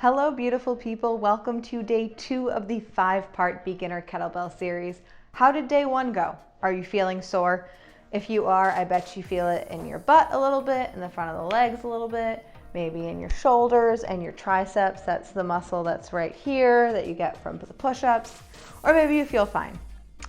Hello, beautiful people. Welcome to day 2 of the 5-part beginner kettlebell series. How did day 1 go? Are you feeling sore? If you are, I bet you feel it in your butt a little bit, in the front of the legs a little bit, maybe in your shoulders and your triceps. That's the muscle that's right here that you get from the push-ups. Or maybe you feel fine.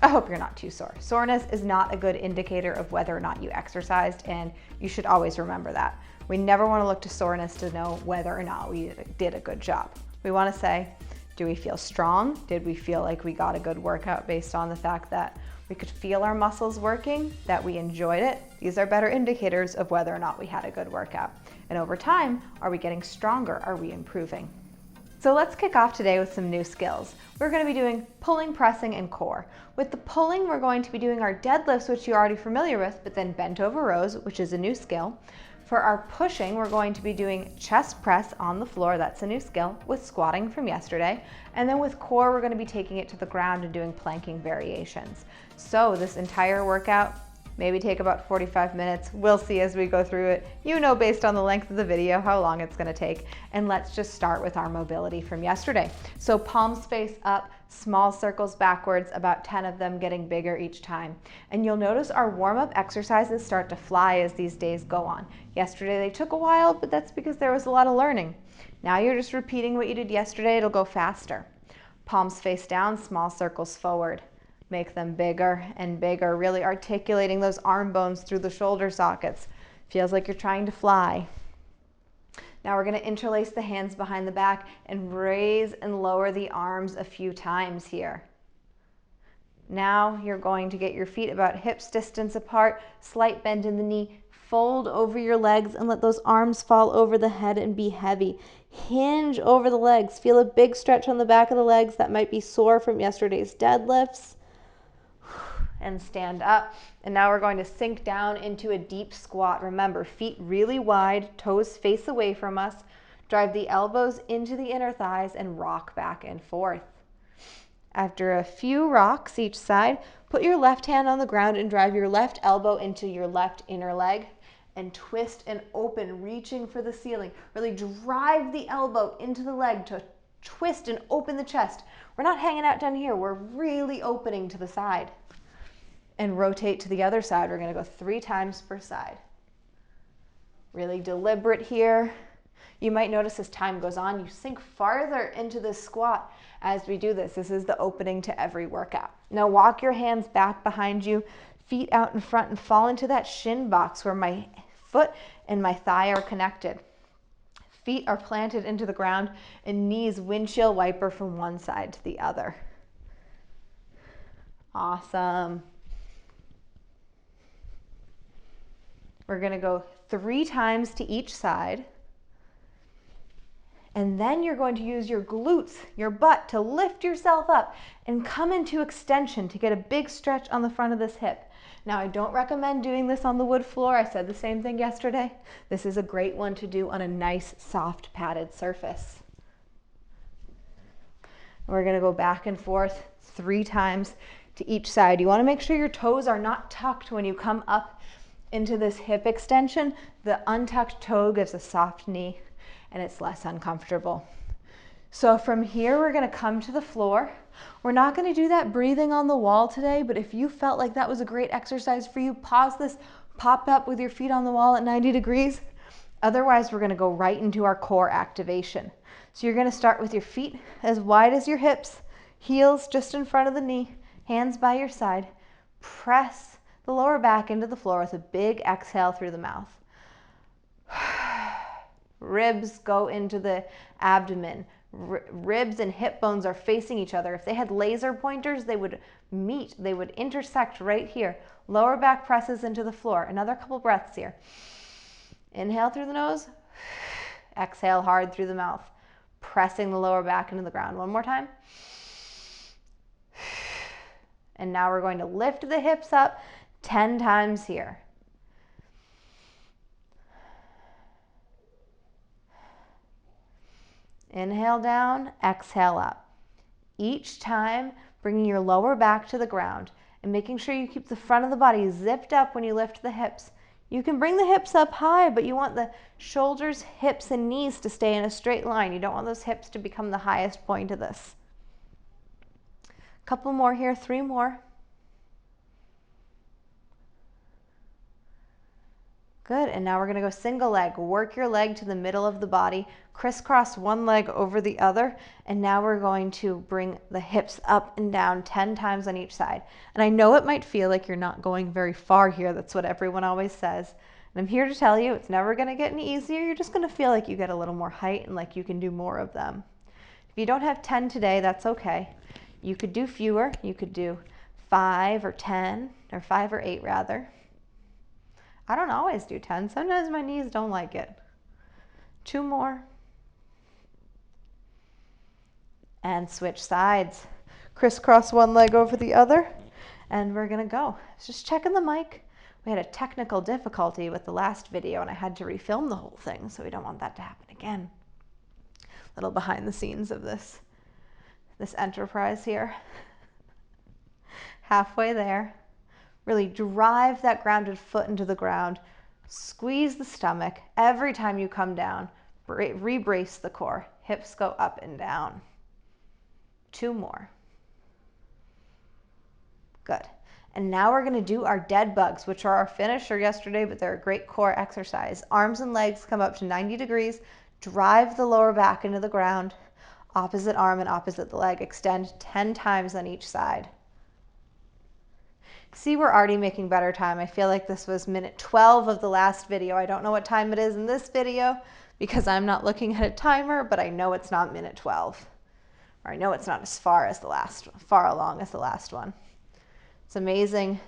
I hope you're not too sore. Soreness is not a good indicator of whether or not you exercised, and you should always remember that. We never want to look to soreness to know whether or not we did a good job. We want to say, do we feel strong? Did we feel like we got a good workout based on the fact that we could feel our muscles working, that we enjoyed it? These are better indicators of whether or not we had a good workout. And over time, are we getting stronger? Are we improving? So let's kick off today with some new skills. We're going to be doing pulling, pressing, and core. With the pulling, we're going to be doing our deadlifts, which you're already familiar with, but then bent over rows, which is a new skill. For our pushing, we're going to be doing chest press on the floor, that's a new skill, with squatting from yesterday. And then with core, we're going to be taking it to the ground and doing planking variations. So this entire workout, maybe take about 45 minutes. We'll see as we go through it. You know, based on the length of the video, how long it's going to take. And let's just start with our mobility from yesterday. So palms face up, small circles backwards, about 10 of them, getting bigger each time. And you'll notice our warm-up exercises start to fly as these days go on. Yesterday they took a while, but that's because there was a lot of learning. Now you're just repeating what you did yesterday. It'll go faster. Palms face down, small circles forward. Make them bigger and bigger, really articulating those arm bones through the shoulder sockets. Feels like you're trying to fly. Now we're going to interlace the hands behind the back and raise and lower the arms a few times here. Now you're going to get your feet about hips distance apart, slight bend in the knee, fold over your legs and let those arms fall over the head and be heavy. Hinge over the legs. Feel a big stretch on the back of the legs that might be sore from yesterday's deadlifts. And stand up. And now we're going to sink down into a deep squat. Remember, feet really wide, toes face away from us. Drive the elbows into the inner thighs and rock back and forth. After a few rocks each side, put your left hand on the ground and drive your left elbow into your left inner leg and twist and open, reaching for the ceiling. Really drive the elbow into the leg to twist and open the chest. We're not hanging out down here. We're really opening to the side. And rotate to the other side. We're going to go 3 times per side. Really deliberate here. You might notice as time goes on, you sink farther into this squat as we do this. This is the opening to every workout. Now walk your hands back behind you, feet out in front, and fall into that shin box where my foot and my thigh are connected. Feet are planted into the ground and knees windshield wiper from one side to the other. Awesome. We're going to go 3 times to each side. And then you're going to use your glutes, your butt, to lift yourself up and come into extension to get a big stretch on the front of this hip. Now, I don't recommend doing this on the wood floor. I said the same thing yesterday. This is a great one to do on a nice, soft, padded surface. We're going to go back and forth 3 times to each side. You want to make sure your toes are not tucked when you come up into this hip extension. The untucked toe gives a soft knee and it's less uncomfortable. So from here, we're going to come to the floor. We're not going to do that breathing on the wall today, but if you felt like that was a great exercise for you, pause this, pop up with your feet on the wall at 90 degrees. Otherwise, we're going to go right into our core activation. So you're going to start with your feet as wide as your hips, heels just in front of the knee, hands by your side. Press the lower back into the floor with a big exhale through the mouth. Ribs go into the abdomen. Ribs and hip bones are facing each other. If they had laser pointers, they would meet, they would intersect right here. Lower back presses into the floor. Another couple breaths here. Inhale through the nose. Exhale hard through the mouth. Pressing the lower back into the ground. One more time. And now we're going to lift the hips up 10 times here. Inhale down, exhale up. Each time, bringing your lower back to the ground and making sure you keep the front of the body zipped up when you lift the hips. You can bring the hips up high, but you want the shoulders, hips, and knees to stay in a straight line. You don't want those hips to become the highest point of this. Couple more here, 3 more. Good, and now we're gonna go single leg. Work your leg to the middle of the body, crisscross one leg over the other, and now we're going to bring the hips up and down 10 times on each side. And I know it might feel like you're not going very far here. That's what everyone always says. And I'm here to tell you it's never gonna get any easier. You're just gonna feel like you get a little more height and like you can do more of them. If you don't have 10 today, that's okay. You could do fewer. You could do 5 or 10, or 5 or 8 rather. I don't always do 10. Sometimes my knees don't like it. 2 more. And switch sides. Crisscross one leg over the other. And we're gonna go. Just checking the mic. We had a technical difficulty with the last video and I had to refilm the whole thing, so we don't want that to happen again. A little behind the scenes of this enterprise here. Halfway there. Really drive that grounded foot into the ground. Squeeze the stomach. Every time you come down, re-brace the core. Hips go up and down. 2 more. Good. And now we're gonna do our dead bugs, which are our finisher yesterday, but they're a great core exercise. Arms and legs come up to 90 degrees. Drive the lower back into the ground. Opposite arm and opposite the leg. Extend 10 times on each side. See, we're already making better time. I feel like this was minute 12 of the last video. I don't know what time it is in this video because I'm not looking at a timer, but I know it's not minute 12. Or I know it's not as far along as the last one. It's amazing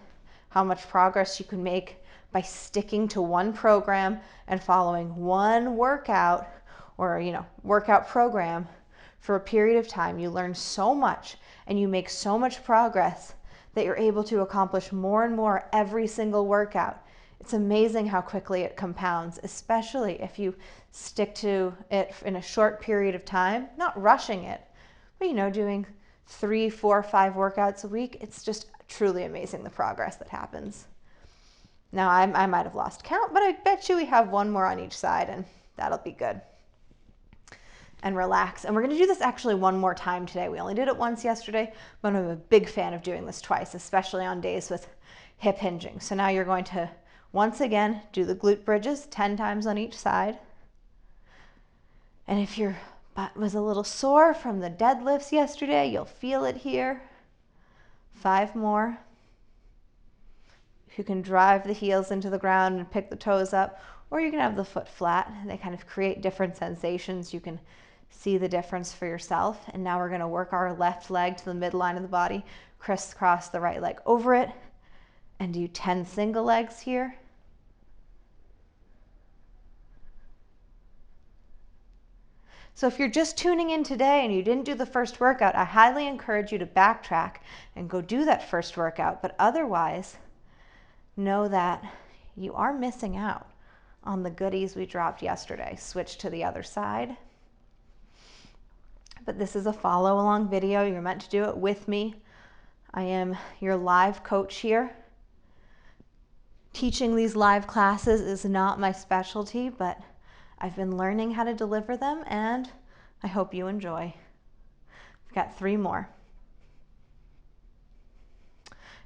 how much progress you can make by sticking to one program and following one workout or, workout program for a period of time. You learn so much and you make so much progress that you're able to accomplish more and more every single workout. It's amazing how quickly it compounds, especially if you stick to it in a short period of time, not rushing it, but doing 3, 4, 5 workouts a week. It's just truly amazing the progress that happens. Now I might have lost count, but I bet you we have 1 more on each side and that'll be good. And relax. And we're going to do this actually 1 more time today. We only did it once yesterday, but I'm a big fan of doing this twice, especially on days with hip hinging. So now you're going to, once again, do the glute bridges 10 times on each side. And if your butt was a little sore from the deadlifts yesterday, you'll feel it here. 5 more. You can drive the heels into the ground and pick the toes up, or you can have the foot flat. They kind of create different sensations. You can see the difference for yourself. And now we're going to work our left leg to the midline of the body, crisscross the right leg over it, and do 10 single legs here. So if you're just tuning in today and you didn't do the first workout, I highly encourage you to backtrack and go do that first workout. But otherwise, know that you are missing out on the goodies we dropped yesterday. Switch to the other side. But this is a follow along video. You're meant to do it with me. I am your live coach here. Teaching these live classes is not my specialty, but I've been learning how to deliver them and I hope you enjoy. We've got 3 more.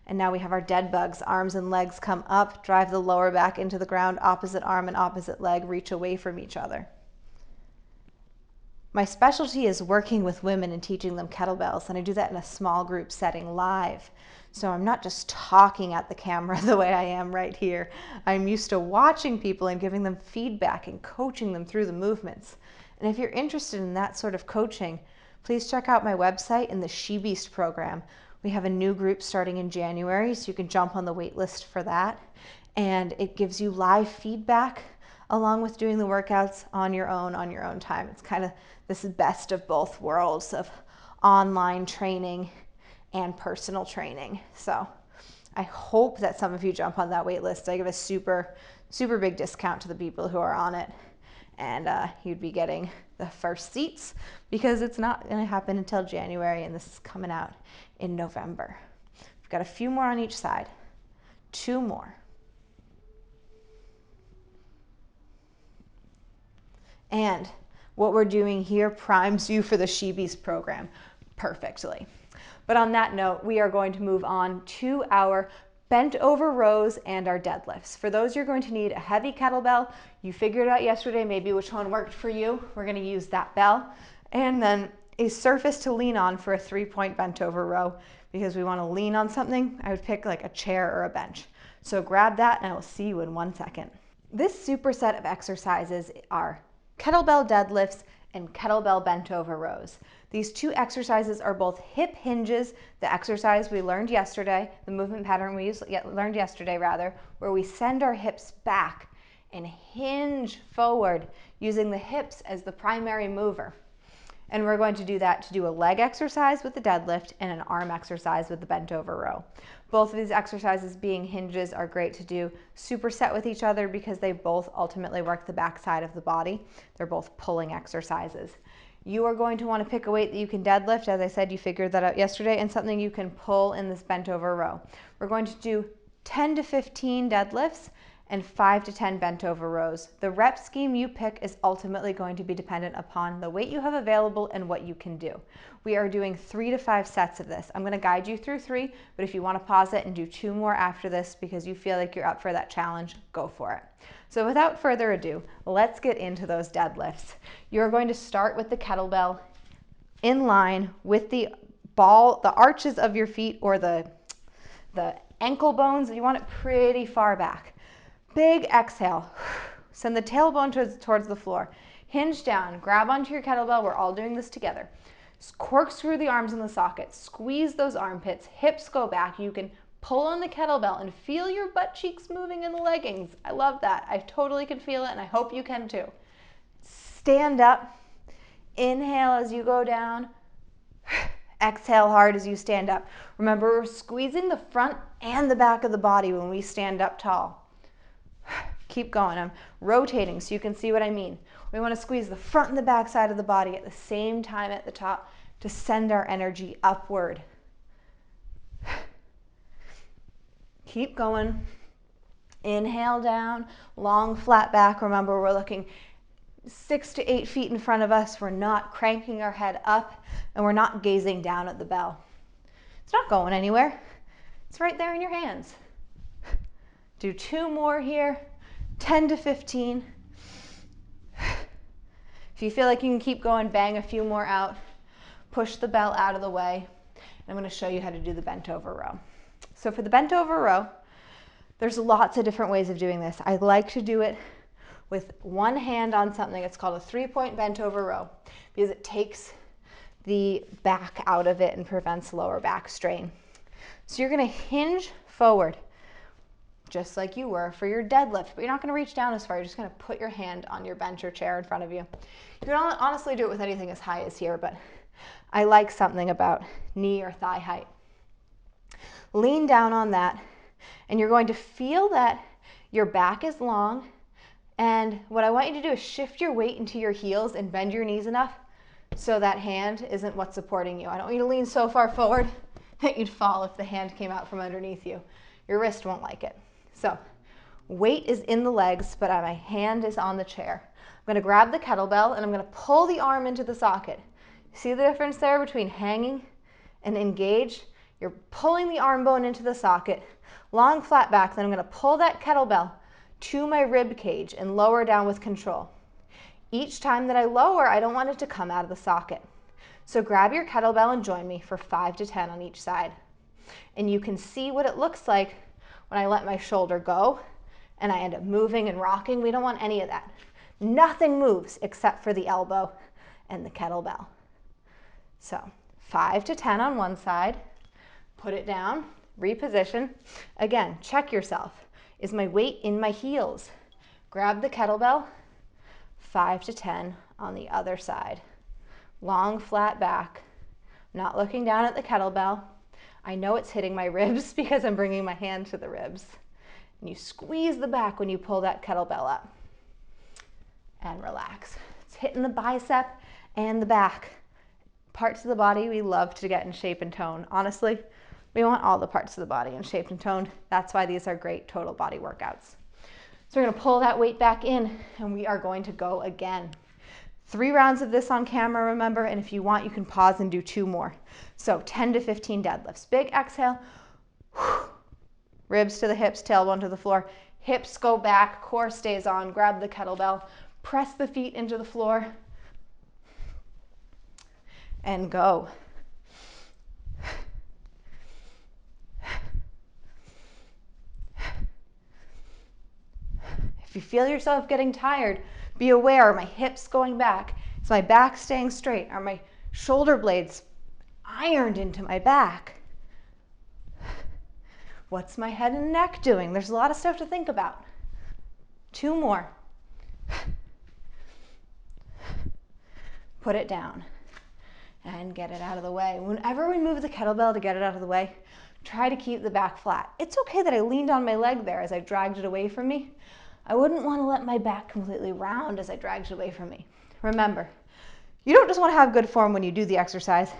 And now we have our dead bugs. Arms and legs come up, drive the lower back into the ground, opposite arm and opposite leg reach away from each other. My specialty is working with women and teaching them kettlebells, and I do that in a small group setting live. So I'm not just talking at the camera the way I am right here. I'm used to watching people and giving them feedback and coaching them through the movements. And if you're interested in that sort of coaching, please check out my website in the She Beast program. We have a new group starting in January, so you can jump on the wait list for that. And it gives you live feedback along with doing the workouts on your own time. It's kind of this best of both worlds of online training and personal training. So I hope that some of you jump on that wait list. I give a super big discount to the people who are on it. And you'd be getting the first seats because it's not going to happen until January, and this is coming out in November. We've got a few more on each side. 2 more. And what we're doing here primes you for the She Beast program perfectly. But on that note, we are going to move on to our bent over rows and our deadlifts. For those, you're going to need a heavy kettlebell. You figured out yesterday maybe which one worked for you. We're going to use that bell. And then a surface to lean on for a 3-point bent over row, because we want to lean on something. I would pick like a chair or a bench. So grab that and I will see you in 1 second. This superset of exercises are kettlebell deadlifts and kettlebell bent over rows. These two exercises are both hip hinges, the exercise we learned yesterday, the movement pattern we learned yesterday rather, where we send our hips back and hinge forward using the hips as the primary mover. And we're going to do that to do a leg exercise with the deadlift and an arm exercise with the bent over row. Both of these exercises being hinges are great to do superset with each other because they both ultimately work the back side of the body. They're both pulling exercises. You are going to want to pick a weight that you can deadlift. As I said, you figured that out yesterday, and something you can pull in this bent over row. We're going to do 10 to 15 deadlifts and 5 to 10 bent over rows. The rep scheme you pick is ultimately going to be dependent upon the weight you have available and what you can do. We are doing 3 to 5 sets of this. I'm going to guide you through 3, but if you want to pause it and do 2 more after this because you feel like you're up for that challenge, go for it. So without further ado, let's get into those deadlifts. You're going to start with the kettlebell in line with the ball, the arches of your feet, or the ankle bones. You want it pretty far back. Big exhale. Send the tailbone towards the floor. Hinge down. Grab onto your kettlebell. We're all doing this together. Corkscrew the arms in the socket. Squeeze those armpits. Hips go back. You can pull on the kettlebell and feel your butt cheeks moving in the leggings. I love that. I totally can feel it, and I hope you can too. Stand up. Inhale as you go down. Exhale hard as you stand up. Remember, we're squeezing the front and the back of the body when we stand up tall. Keep going. I'm rotating so you can see what I mean. We want to squeeze the front and the back side of the body at the same time at the top to send our energy upward. Keep going. Inhale down, long flat back. Remember, we're looking 6 to 8 feet in front of us. We're not cranking our head up, and we're not gazing down at the bell. It's not going anywhere. It's right there in your hands. Do 2 more here. 10 to 15. If you feel like you can keep going, bang a few more out. Push the bell out of the way. I'm going to show you how to do the bent over row. So for the bent over row, there's lots of different ways of doing this. I like to do it with one hand on something. It's called a 3-point bent over row because it takes the back out of it and prevents lower back strain. So you're going to hinge forward, just like you were for your deadlift, but you're not going to reach down as far. You're just going to put your hand on your bench or chair in front of you. You can honestly do it with anything as high as here, but I like something about knee or thigh height. Lean down on that, and you're going to feel that your back is long, and what I want you to do is shift your weight into your heels and bend your knees enough so that hand isn't what's supporting you. I don't want you to lean so far forward that you'd fall if the hand came out from underneath you. Your wrist won't like it. So weight is in the legs, but my hand is on the chair. I'm going to grab the kettlebell and I'm going to pull the arm into the socket. See the difference there between hanging and engage? You're pulling the arm bone into the socket, long flat back, then I'm going to pull that kettlebell to my rib cage and lower down with control. Each time that I lower, I don't want it to come out of the socket. So grab your kettlebell and join me for 5 to 10 on each side. And you can see what it looks like when I let my shoulder go and I end up moving and rocking. We don't want any of that. Nothing moves except for the elbow and the kettlebell. So 5 to 10 on one side, put it down, reposition. Again, check yourself. Is my weight in my heels? Grab the kettlebell, 5 to 10 on the other side. Long flat back, not looking down at the kettlebell. I know it's hitting my ribs because I'm bringing my hand to the ribs. And you squeeze the back when you pull that kettlebell up. And relax. It's hitting the bicep and the back. Parts of the body we love to get in shape and tone. Honestly, we want all the parts of the body in shape and toned. That's why these are great total body workouts. So we're going to pull that weight back in and we are going to go again. 3 rounds of this on camera, remember, and if you want, you can pause and do 2 more. So 10 to 15 deadlifts. Big exhale, ribs to the hips, tailbone to the floor. Hips go back, core stays on, grab the kettlebell, press the feet into the floor, and go. If you feel yourself getting tired, be aware, are my hips going back? Is my back staying straight? Are my shoulder blades ironed into my back? What's my head and neck doing? There's a lot of stuff to think about. 2 more. Put it down and get it out of the way. Whenever we move the kettlebell to get it out of the way, try to keep the back flat. It's okay that I leaned on my leg there as I dragged it away from me. I wouldn't want to let my back completely round as I dragged it away from me. Remember, you don't just want to have good form when you do the exercise.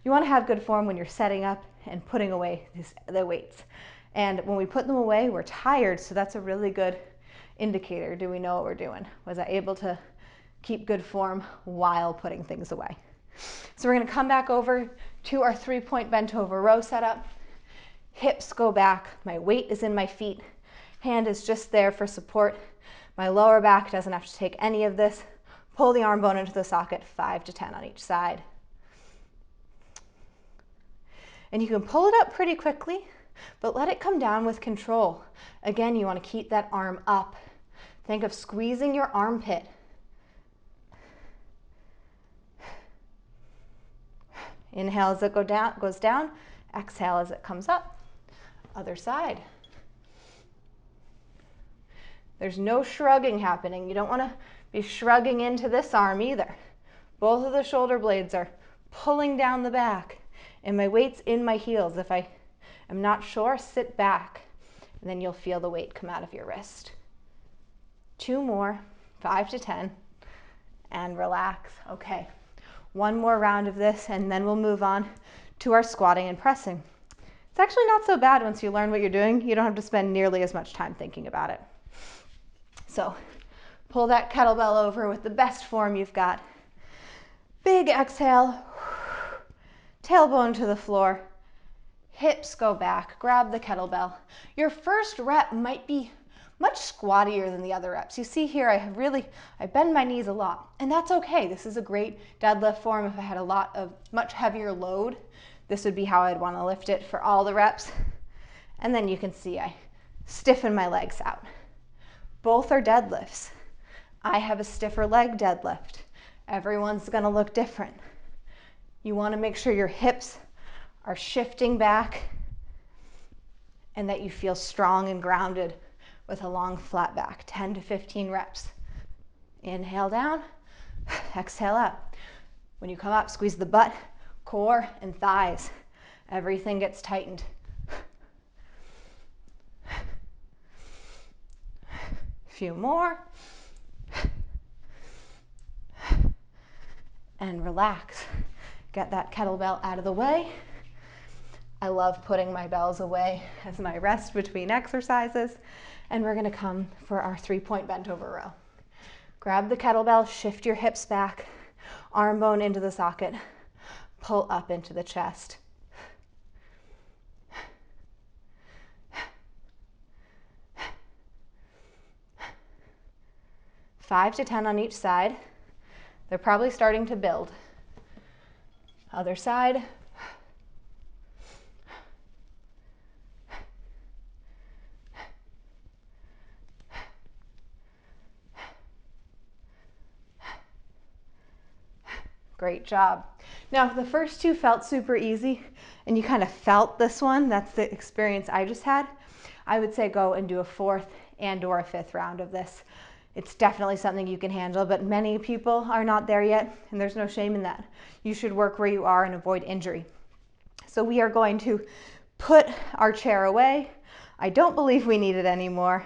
You want to have good form when you're setting up and putting away the weights. And when we put them away, we're tired, so that's a really good indicator. Do we know what we're doing? Was I able to keep good form while putting things away? So we're going to come back over to our 3-point bent over row setup. Hips go back. My weight is in my feet. Hand is just there for support. My lower back doesn't have to take any of this. Pull the arm bone into the socket, 5 to 10 on each side. And you can pull it up pretty quickly, but let it come down with control. Again, you want to keep that arm up. Think of squeezing your armpit. Inhale as it goes down. Exhale as it comes up. Other side. There's no shrugging happening. You don't want to be shrugging into this arm either. Both of the shoulder blades are pulling down the back, and my weight's in my heels. If I am not sure, sit back, and then you'll feel the weight come out of your wrist. 2 more, 5 to 10, and relax. Okay, 1 more round of this, and then we'll move on to our squatting and pressing. It's actually not so bad once you learn what you're doing. You don't have to spend nearly as much time thinking about it. So pull that kettlebell over with the best form you've got. Big exhale, tailbone to the floor, hips go back, grab the kettlebell. Your first rep might be much squattier than the other reps. You see here, I bend my knees a lot, and that's okay. This is a great deadlift form. If I had a lot of much heavier load, this would be how I'd want to lift it for all the reps. And then you can see I stiffen my legs out. Both are deadlifts. I have a stiffer leg deadlift. Everyone's going to look different. You want to make sure your hips are shifting back and that you feel strong and grounded with a long flat back. 10 to 15 reps. Inhale down, exhale up. When you come up, squeeze the butt, core, and thighs. Everything gets tightened. Few more. And relax. Get that kettlebell out of the way. I love putting my bells away as my rest between exercises. And we're going to come for our 3-point bent over row. Grab the kettlebell, shift your hips back, arm bone into the socket, pull up into the chest. 5 to 10 on each side. They're probably starting to build. Other side. Great job. Now, if the first 2 felt super easy and you kind of felt this one, that's the experience I just had, I would say go and do a 4th and or a 5th round of this. It's definitely something you can handle, but many people are not there yet, and there's no shame in that. You should work where you are and avoid injury. So we are going to put our chair away. I don't believe we need it anymore.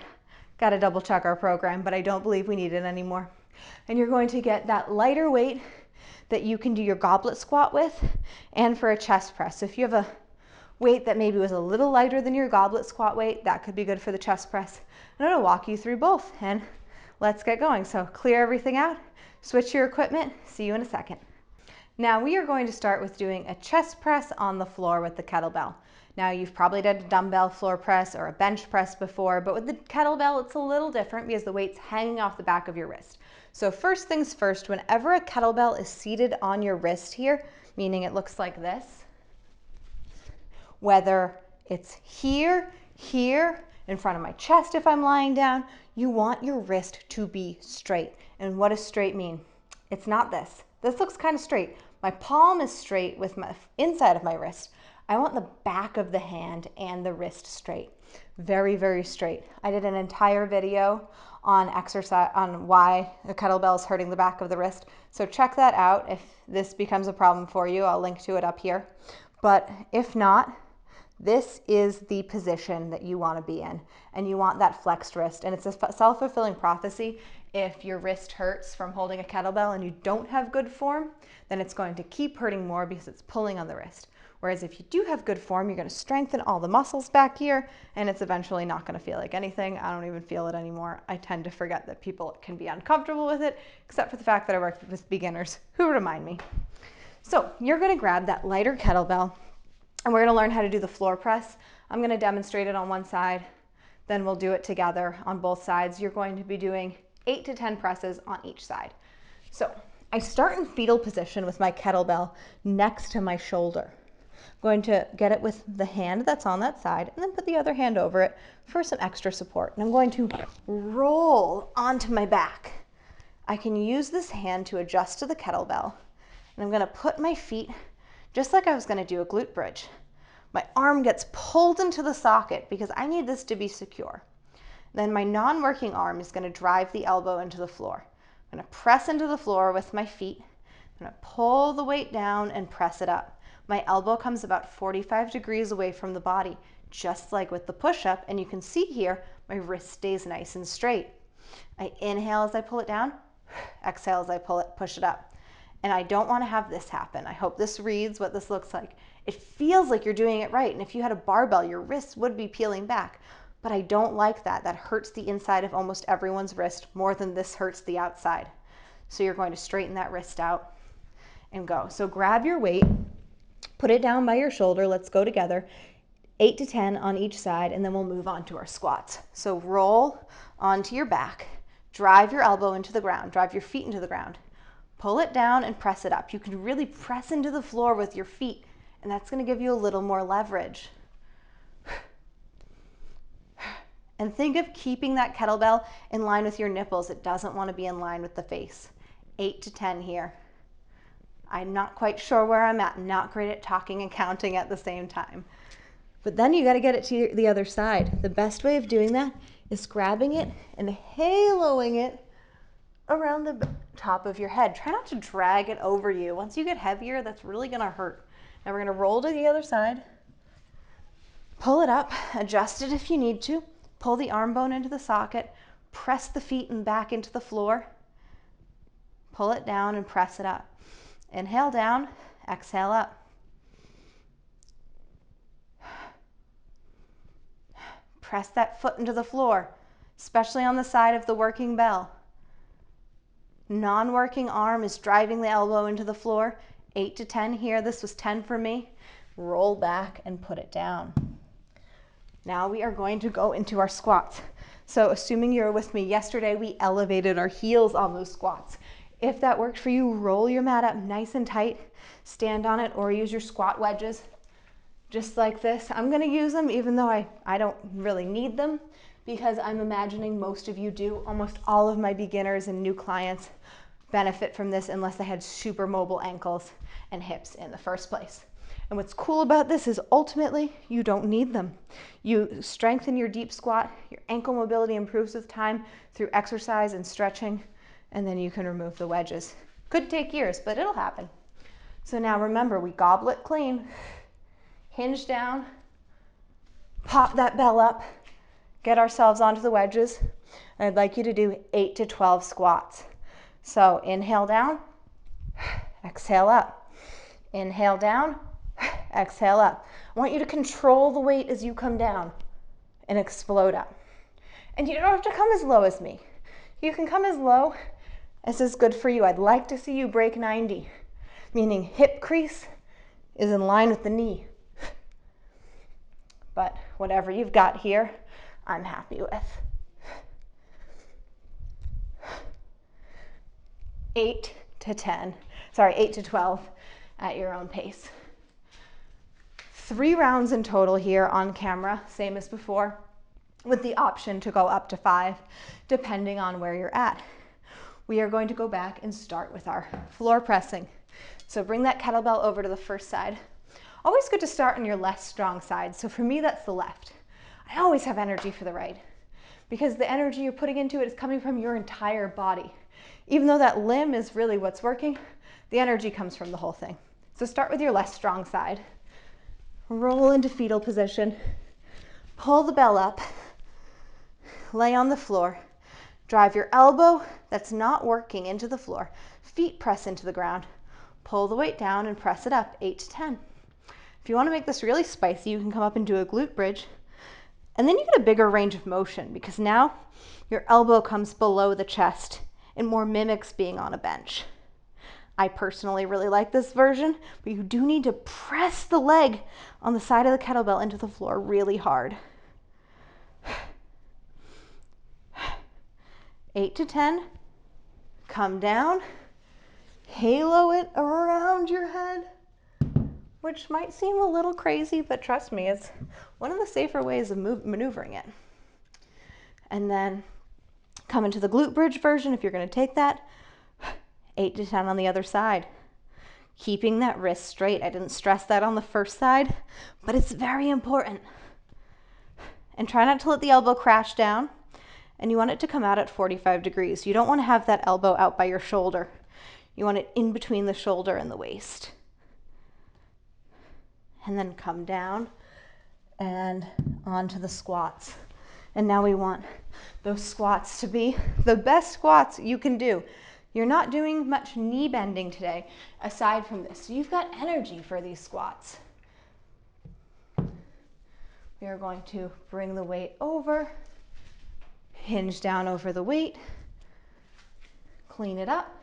Got to double check our program, but I don't believe we need it anymore. And you're going to get that lighter weight that you can do your goblet squat with and for a chest press. So if you have a weight that maybe was a little lighter than your goblet squat weight, that could be good for the chest press. I'm going to walk you through both, and let's get going. So clear everything out, switch your equipment. See you in a second. Now we are going to start with doing a chest press on the floor with the kettlebell. Now you've probably done a dumbbell floor press or a bench press before, but with the kettlebell it's a little different because the weight's hanging off the back of your wrist. So first things first, whenever a kettlebell is seated on your wrist here, meaning it looks like this, whether it's here, in front of my chest if I'm lying down, you want your wrist to be straight. And what does straight mean? It's not this. This looks kind of straight. My palm is straight with my inside of my wrist. I want the back of the hand and the wrist straight. Very, very straight. I did an entire video on exercise, on why a kettlebell is hurting the back of the wrist. So check that out. If this becomes a problem for you, I'll link to it up here. But if not, this is the position that you want to be in, and you want that flexed wrist. And it's a self-fulfilling prophecy. If your wrist hurts from holding a kettlebell and you don't have good form, then it's going to keep hurting more because it's pulling on the wrist. Whereas if you do have good form, you're going to strengthen all the muscles back here, and it's eventually not going to feel like anything. I don't even feel it anymore. I tend to forget that people can be uncomfortable with it, except for the fact that I work with beginners who remind me. So you're going to grab that lighter kettlebell, and we're going to learn how to do the floor press. I'm going to demonstrate it on one side, then we'll do it together on both sides. You're going to be doing 8 to 10 presses on each side. So I start in fetal position with my kettlebell next to my shoulder. I'm going to get it with the hand that's on that side and then put the other hand over it for some extra support. And I'm going to roll onto my back. I can use this hand to adjust to the kettlebell, and I'm going to put my feet just like I was going to do a glute bridge. My arm gets pulled into the socket because I need this to be secure. Then my non-working arm is going to drive the elbow into the floor. I'm going to press into the floor with my feet. I'm going to pull the weight down and press it up. My elbow comes about 45 degrees away from the body, just like with the push-up, and you can see here my wrist stays nice and straight. I inhale as I pull it down, exhale as I push it up. And I don't want to have this happen. I hope this reads what this looks like. It feels like you're doing it right, and if you had a barbell, your wrists would be peeling back. But I don't like that. That hurts the inside of almost everyone's wrist more than this hurts the outside. So you're going to straighten that wrist out and go. So grab your weight, put it down by your shoulder. Let's go together. 8 to 10 on each side, and then we'll move on to our squats. So roll onto your back, drive your elbow into the ground, drive your feet into the ground. Pull it down and press it up. You can really press into the floor with your feet, and that's going to give you a little more leverage. And think of keeping that kettlebell in line with your nipples. It doesn't want to be in line with the face. 8 to 10 here. I'm not quite sure where I'm at. Not great at talking and counting at the same time. But then you got to get it to the other side. The best way of doing that is grabbing it and haloing it around the top of your head. Try not to drag it over you. Once you get heavier, that's really going to hurt. Now we're going to roll to the other side. Pull it up, adjust it if you need to. Pull the arm bone into the socket. Press the feet and back into the floor. Pull it down and press it up. Inhale down, exhale up. Press that foot into the floor, especially on the side of the working bell. Non-working arm is driving the elbow into the floor. 8 to 10 here. This was 10 for me. Roll back and put it down. Now we are going to go into our squats. So assuming you were with me yesterday, we elevated our heels on those squats. If that worked for you, roll your mat up nice and tight, stand on it, or use your squat wedges just like this. I'm going to use them even though I don't really need them, because I'm imagining most of you do. Almost all of my beginners and new clients benefit from this unless they had super mobile ankles and hips in the first place. And what's cool about this is ultimately you don't need them. You strengthen your deep squat, your ankle mobility improves with time through exercise and stretching, and then you can remove the wedges. Could take years, but it'll happen. So now remember, we goblet clean, hinge down, pop that bell up, get ourselves onto the wedges. I'd like you to do 8 to 12 squats. So inhale down, exhale up. Inhale down, exhale up. I want you to control the weight as you come down and explode up. And you don't have to come as low as me. You can come as low this is good for you. I'd like to see you break 90, meaning hip crease is in line with the knee. But whatever you've got here, I'm happy with. 8 to 12 at your own pace. 3 rounds in total here on camera, same as before, with the option to go up to 5, depending on where you're at. We are going to go back and start with our floor pressing. So bring that kettlebell over to the first side. Always good to start on your less strong side. So for me, that's the left. I always have energy for the right because the energy you're putting into it is coming from your entire body. Even though that limb is really what's working, the energy comes from the whole thing. So start with your less strong side. Roll into fetal position. Pull the bell up. Lay on the floor. Drive your elbow that's not working into the floor. Feet press into the ground. Pull the weight down and press it up, 8 to 10. If you want to make this really spicy, you can come up and do a glute bridge. And then you get a bigger range of motion because now your elbow comes below the chest and more mimics being on a bench. I personally really like this version, but you do need to press the leg on the side of the kettlebell into the floor really hard. 8 to 10. Come down. Halo it around your head, which might seem a little crazy, but trust me, it's one of the safer ways of maneuvering it. And then come into the glute bridge version if you're going to take that. 8 to 10 on the other side. Keeping that wrist straight. I didn't stress that on the first side, but it's very important. And try not to let the elbow crash down. And you want it to come out at 45 degrees. You don't want to have that elbow out by your shoulder. You want it in between the shoulder and the waist. And then come down and onto the squats. And now we want those squats to be the best squats you can do. You're not doing much knee bending today aside from this. So you've got energy for these squats. We are going to bring the weight over, hinge down over the weight, clean it up.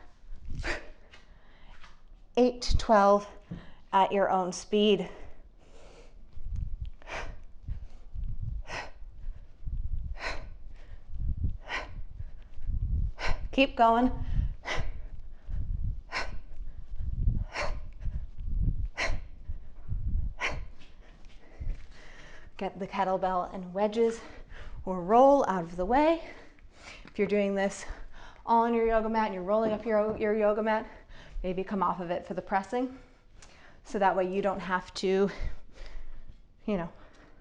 8 to 12 at your own speed. Keep going. Get the kettlebell in wedges or roll out of the way. If you're doing this on your yoga mat and you're rolling up your yoga mat, maybe come off of it for the pressing. So that way you don't have to,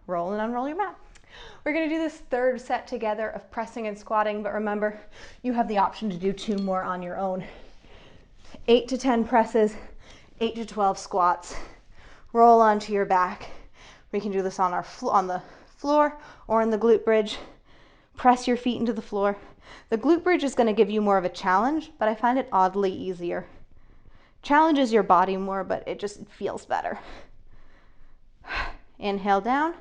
roll and unroll your mat. We're going to do this third set together of pressing and squatting, but remember, you have the option to do 2 more on your own. 8 to 10 presses, 8 to 12 squats. Roll onto your back. We can do this on the floor or in the glute bridge. Press your feet into the floor. The glute bridge is going to give you more of a challenge, but I find it oddly easier. Challenges your body more, but it just feels better. Inhale down.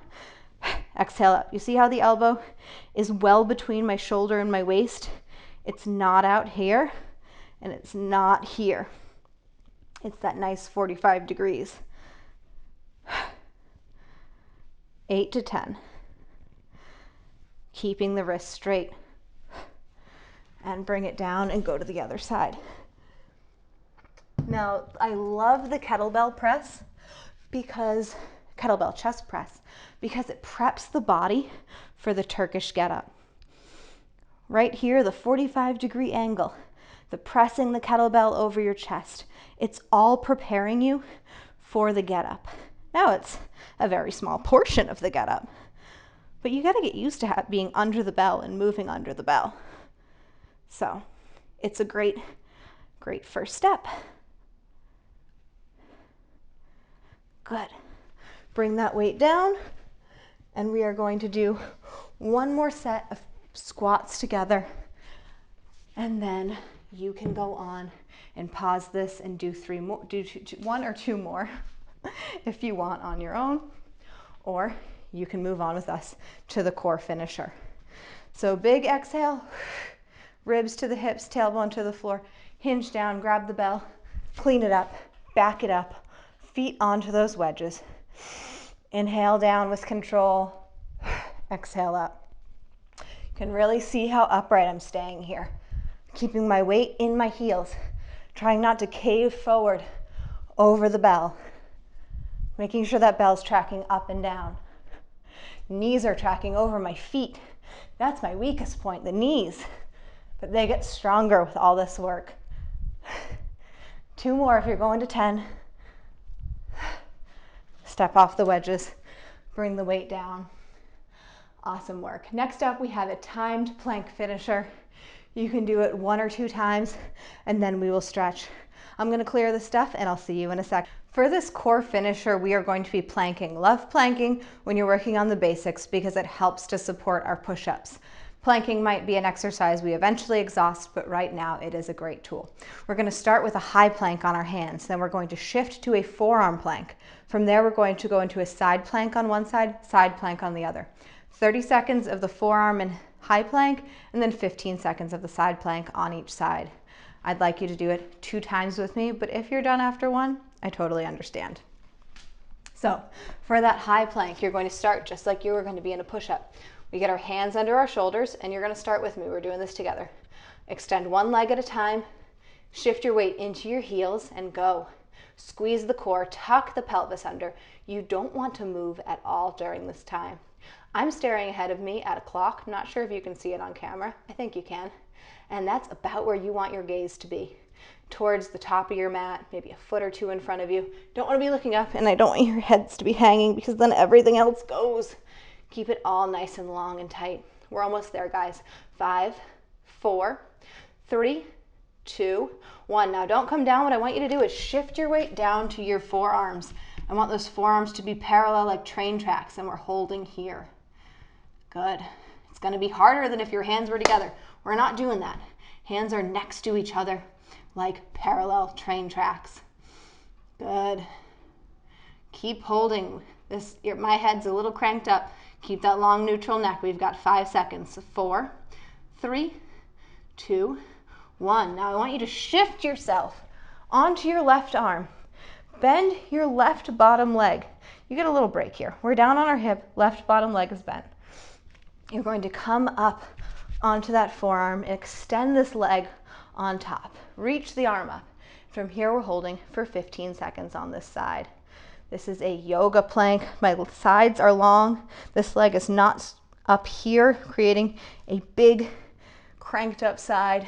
Exhale up. You see how the elbow is well between my shoulder and my waist? It's not out here, and it's not here. It's that nice 45 degrees. 8 to 10. Keeping the wrist straight. And bring it down and go to the other side. Now, I love the kettlebell press kettlebell chest press, because it preps the body for the Turkish getup. Right here, the 45-degree angle, the pressing the kettlebell over your chest, it's all preparing you for the getup. Now it's a very small portion of the getup, but you got to get used to being under the bell and moving under the bell. So it's a great first step. Good. Bring that weight down, and we are going to do 1 more set of squats together, and then you can go on and pause this and do 1 or 2 more if you want on your own, or you can move on with us to the core finisher. So big exhale, Ribs to the hips, tailbone to the floor. Hinge down, grab the bell, clean it up, back it up, feet onto those wedges. Inhale down with control, exhale up. You can really see how upright I'm staying here. Keeping my weight in my heels, trying not to cave forward over the bell. Making sure that bell's tracking up and down. Knees are tracking over my feet. That's my weakest point, the knees. But they get stronger with all this work. 2 more if you're going to 10. Step off the wedges, bring the weight down. Awesome work. Next up, we have a timed plank finisher. You can do it 1 or 2 times, and then we will stretch. I'm gonna clear the stuff, and I'll see you in a sec. For this core finisher, we are going to be planking. Love planking when you're working on the basics because it helps to support our push-ups. Planking might be an exercise we eventually exhaust, but right now it is a great tool. We're going to start with a high plank on our hands. Then we're going to shift to a forearm plank. From there, we're going to go into a side plank on one side plank on the other. 30 seconds of the forearm and high plank, and then 15 seconds of the side plank on each side. I'd like you to do it 2 times with me, but if you're done after 1, I totally understand. So for that high plank, you're going to start just like you were going to be in a push-up. We get our hands under our shoulders, and you're going to start with me. We're doing this together. Extend one leg at a time. Shift your weight into your heels and go. Squeeze the core, tuck the pelvis under. You don't want to move at all during this time. I'm staring ahead of me at a clock. I'm not sure if you can see it on camera. I think you can. And that's about where you want your gaze to be. Towards the top of your mat, maybe a foot or 2 in front of you. Don't want to be looking up, and I don't want your heads to be hanging because then everything else goes. Keep it all nice and long and tight. We're almost there, guys. 5, 4, 3, 2, 1. Now don't come down. What I want you to do is shift your weight down to your forearms. I want those forearms to be parallel like train tracks, and we're holding here. Good. It's going to be harder than if your hands were together. We're not doing that. Hands are next to each other like parallel train tracks. Good. Keep holding. My head's a little cranked up. Keep that long neutral neck. We've got 5 seconds. 4, 3, 2, 1. Now I want you to shift yourself onto your left arm. Bend your left bottom leg. You get a little break here. We're down on our hip. Left bottom leg is bent. You're going to come up onto that forearm, extend this leg on top. Reach the arm up. From here, we're holding for 15 seconds on this side. This is a yoga plank. My sides are long. This leg is not up here, creating a big cranked up side,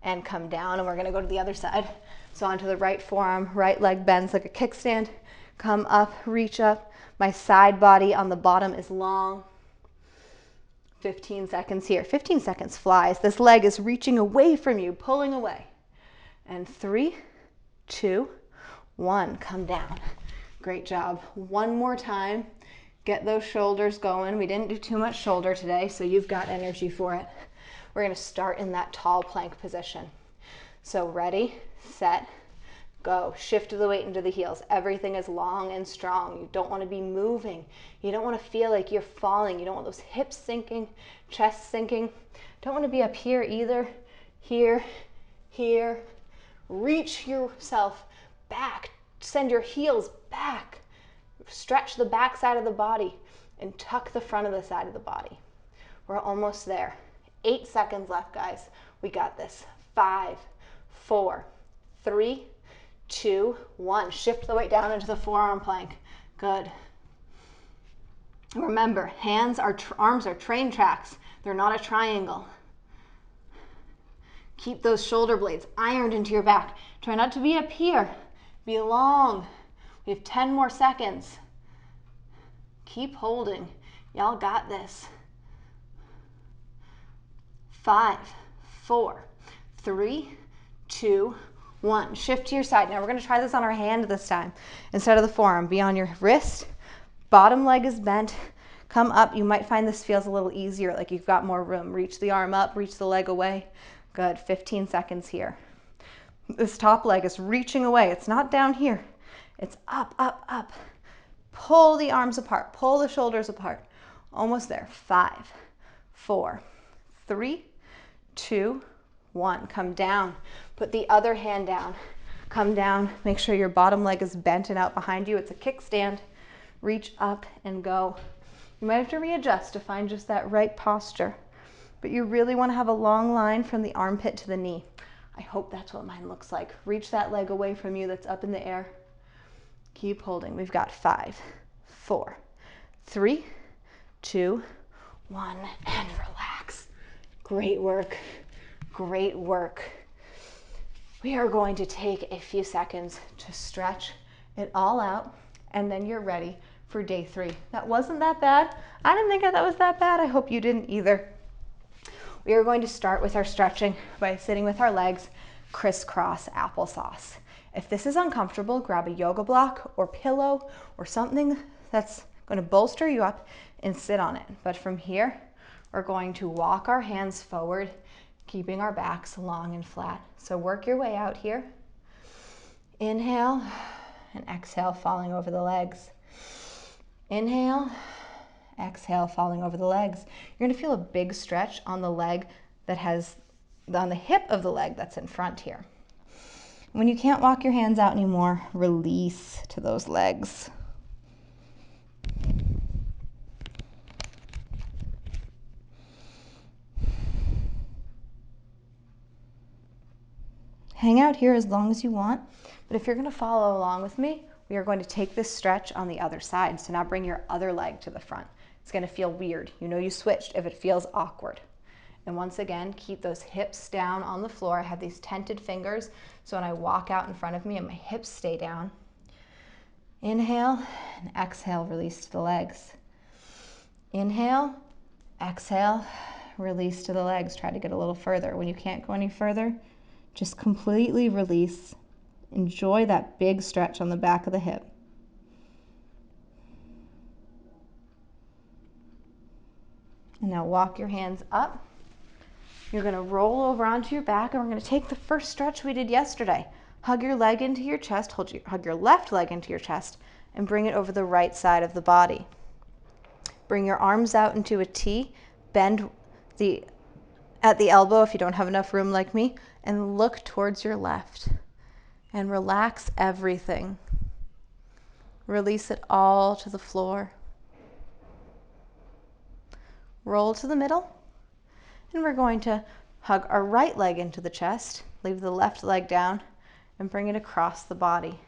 and come down. And we're going to go to the other side. So onto the right forearm, right leg bends like a kickstand. Come up, reach up. My side body on the bottom is long. 15 seconds here. 15 seconds flies. This leg is reaching away from you, pulling away. And 3, 2, 1. Come down. Great job. One more time. Get those shoulders going. We didn't do too much shoulder today, so you've got energy for it. We're going to start in that tall plank position. So ready, set, go. Shift the weight into the heels. Everything is long and strong. You don't want to be moving. You don't want to feel like you're falling. You don't want those hips sinking, chest sinking. Don't want to be up here either. Here, here. Reach yourself back. Send your heels back. Stretch the back side of the body and tuck the front of the side of the body. We're almost there. 8 seconds left, guys. We got this. 5, 4, 3, 2, 1. Shift the weight down into the forearm plank. Good. Remember, arms are train tracks. They're not a triangle. Keep those shoulder blades ironed into your back. Try not to be up here. Be long. We have 10 more seconds. Keep holding. Y'all got this. 5, 4, 3, 2, 1. Shift to your side. Now we're going to try this on our hand this time. Instead of the forearm, be on your wrist. Bottom leg is bent. Come up. You might find this feels a little easier, like you've got more room. Reach the arm up, reach the leg away. Good. 15 seconds here. This top leg is reaching away. It's not down here. It's up, up, up. Pull the arms apart. Pull the shoulders apart. Almost there. 5, 4, 3, 2, 1. Come down, put the other hand down, come down, make sure your bottom leg is bent and out behind you. It's a kickstand. Reach up and go. You might have to readjust to find just that right posture, but you really want to have a long line from the armpit to the knee. I hope that's what mine looks like. Reach that leg away from you that's up in the air. Keep holding. We've got 5, 4, 3, 2, 1, and relax. Great work. Great work. We are going to take a few seconds to stretch it all out, and then you're ready for day 3. That wasn't that bad. I didn't think that was that bad. I hope you didn't either. We are going to start with our stretching by sitting with our legs crisscross applesauce. If this is uncomfortable, grab a yoga block or pillow or something that's going to bolster you up and sit on it. But from here, we're going to walk our hands forward, keeping our backs long and flat. So work your way out here. Inhale and exhale, falling over the legs. Inhale, exhale, falling over the legs. You're going to feel a big stretch on the leg that has, on the hip of the leg that's in front here. When you can't walk your hands out anymore, release to those legs. Hang out here as long as you want, but if you're going to follow along with me, we are going to take this stretch on the other side. So now bring your other leg to the front. It's going to feel weird. You know you switched if it feels awkward. And once again, keep those hips down on the floor. I have these tented fingers, so when I walk out in front of me and my hips stay down. Inhale and exhale, release to the legs. Inhale, exhale, release to the legs. Try to get a little further. When you can't go any further, just completely release. Enjoy that big stretch on the back of the hip. And now walk your hands up. You're going to roll over onto your back, and we're going to take the first stretch we did yesterday. Hug your leg into your chest, hug your left leg into your chest, and bring it over the right side of the body. Bring your arms out into a T, bend at the elbow if you don't have enough room like me, and look towards your left. And relax everything. Release it all to the floor. Roll to the middle. And we're going to hug our right leg into the chest, leave the left leg down, and bring it across the body.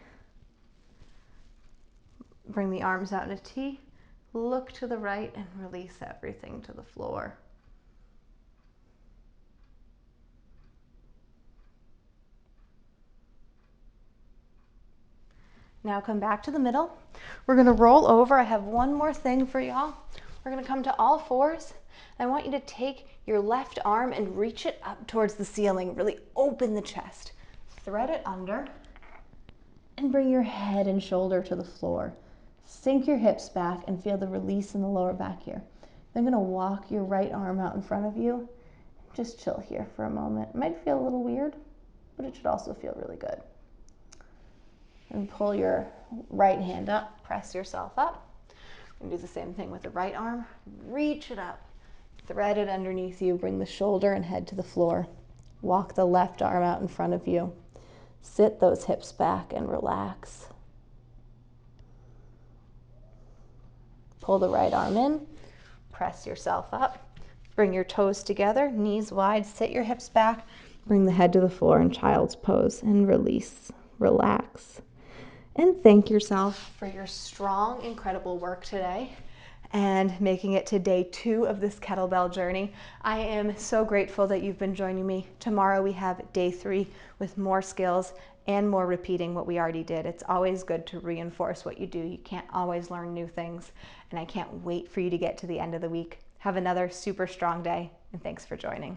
Bring the arms out in a T, look to the right, and release everything to the floor. Now come back to the middle. We're going to roll over. I have one more thing for y'all. We're going to come to all fours. I want you to take your left arm and reach it up towards the ceiling. Really open the chest. Thread it under and bring your head and shoulder to the floor. Sink your hips back and feel the release in the lower back here. Then I'm going to walk your right arm out in front of you. Just chill here for a moment. It might feel a little weird, but it should also feel really good. And pull your right hand up, press yourself up. And do the same thing with the right arm. Reach it up, thread it underneath you, bring the shoulder and head to the floor. Walk the left arm out in front of you. Sit those hips back and relax. Pull the right arm in, press yourself up. Bring your toes together, knees wide, sit your hips back, bring the head to the floor in child's pose and release, relax. And thank yourself for your strong, incredible work today and making it to day 2 of this kettlebell journey. I am so grateful that you've been joining me. Tomorrow we have day 3 with more skills and more repeating what we already did. It's always good to reinforce what you do. You can't always learn new things, and I can't wait for you to get to the end of the week. Have another super strong day, and thanks for joining.